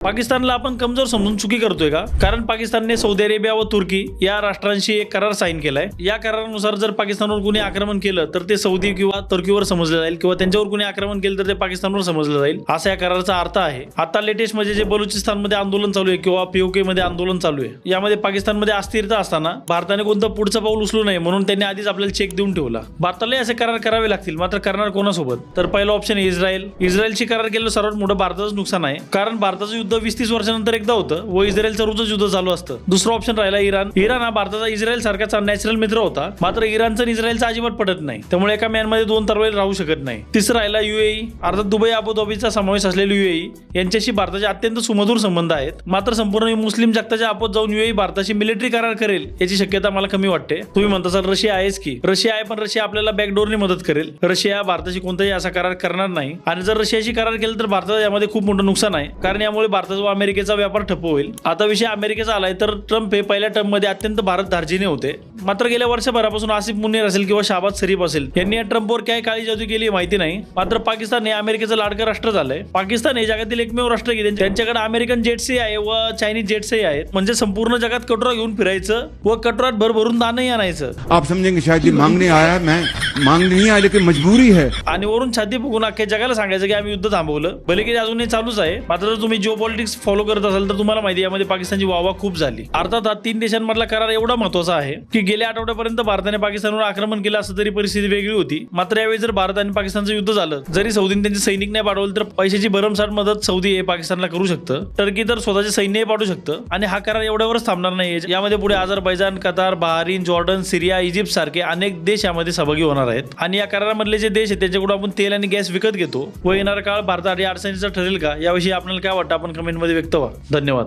पाकिस्तानला आपण कमजोर समजून चुकी करतोय का? कारण पाकिस्तानने सौदी अरेबिया व तुर्की या राष्ट्रांशी एक करार साईन केलाय. या करारानुसार जर पाकिस्तानवर कोणी आक्रमण केलं तर ते सौदी किंवा तुर्कीवर समजलं जाईल, किंवा त्यांच्यावर कोणी आक्रमण केलं तर ते पाकिस्तानवर समजलं जाईल, असा या कराराचा अर्थ आहे. आता लेटेस्ट म्हणजे जे बलुचिस्तानमध्ये आंदोलन चालू आहे किंवा पीओके मध्ये आंदोलन चालू आहे, यामध्ये पाकिस्तानमध्ये अस्थिरता असताना भारताने कोणतं पुढचं पाऊल उचलू नये म्हणून त्यांनी आधीच आपल्याला चेक देऊन ठेवला. भारताला असे करार करावे लागतील, मात्र करणार कोणासोबत? तर पहिला ऑप्शन इस्रायल. इस्रायलची करार केलं सर्वात मोठं भारताचं नुकसान आहे, कारण भारताचं युद्ध 20-30 वर्षानंतर एकदा होतं व इस्रायलचं रोजच युद्ध चालू असतं. दुसरा ऑप्शन राहिला इराण. इराण हा भारताचा इस्रायल सारखाचा नॅचरल मित्र होता, मात्र इराणचं आणि इस्रायलचं अजिबात पटत नाही, त्यामुळे एका मॅनमध्ये दोन तलवारी राहू शकत नाही. तिसरा राहिला युएई, अर्थात दुबई अबुधाबीचा समावेश असलेली युएई. यांच्याशी भारताचे अत्यंत सुमधुर संबंध आहेत, मात्र संपूर्ण मुस्लिम जगताच्या आपत जाऊन युएई भारताशी मिलिटरी करार करेल याची शक्यता मला कमी वाटते. तुम्ही म्हणता सर रशिया आहेच की. रशिया आहे, पण रशिया आपल्याला बॅकडोरने मदत करेल. रशिया भारताशी कोणताही असा करार करणार नाही, आणि जर रशियाशी करार केला तर भारताचं यामध्ये खूप मोठं नुकसान आहे, कारण यामुळे भारताचा व अमेरिकेचा व्यापार ठप्प होईल. आता विषय अमेरिकेचा आलाय तर ट्रम्प हे पहिल्या टर्म मध्ये अत्यंत भारत धार्जिणे होते, मात्र गेल्या वर्षभरापासून आसिफ मुन्नीर असेल किंवा शाहबाज शरीफ असेल यांनी या ट्रम्पवर काय काळी जादू केली माहिती नाही. मात्र पाकिस्तान हे अमेरिकेचं लाडकं राष्ट्र झालंय. पाकिस्तान हे जगातील एकमेव राष्ट्र की त्यांच्याकडे अमेरिकन जेट्सही आहे व चायनीज जेट्सही आहेत, म्हणजे संपूर्ण जगात कटोरा घेऊन फिरायचं व कटोरात भरभरून दानही आणायचं. आप समजेंगे शायद ये मांगने आया, मैं मांगने नहीं आया, लेकिन मजबूरी है. आणि वरून छाती फुगून अख्ख्या जगाला सांगायचं की आम्ही युद्ध थांबवलं, भले की अजूनही चालूच आहे. मात्र जर तुम्ही जिओ पॉलिटिक्स फॉलो करत असाल तर तुम्हाला माहिती यामध्ये पाकिस्तानची वाहवा खूप झाली. अर्थात हा 3 देशांमधला करार एवढा महत्वाचा आहे की गेल्या आठवड्यापर्यंत भारताने पाकिस्तानवर आक्रमण केलं असं तरी परिस्थिती वेगळी होती. मात्र यावेळी जर भारत आणि पाकिस्तानचं युद्ध झालं, जरी सौदीने त्यांचे सैनिक नाही पाठवले तर पैशाची भरमसाठ मदत सौदी हे पाकिस्तानला करू शकतं. टर्की तर स्वतःचे सैन्यही पाठवू शकतं. आणि हा करार एवढ्यावरच थांबणार नाही, यामध्ये पुढे अझरबैजान, कतार, बहारीन, जॉर्डन, सिरिया, इजिप्त सारखे अनेक देश यामध्ये सहभागी होणार आहेत. आणि या करारामधले जे देश आहेत त्यांच्याकडून आपण तेल आणि गॅस विकत घेतो व येणारा काळ भारतासाठी अडचणीचा ठरेल का, याविषयी आपल्याला काय वाटतं आपण कमेंटमध्ये व्यक्त व्हा. धन्यवाद.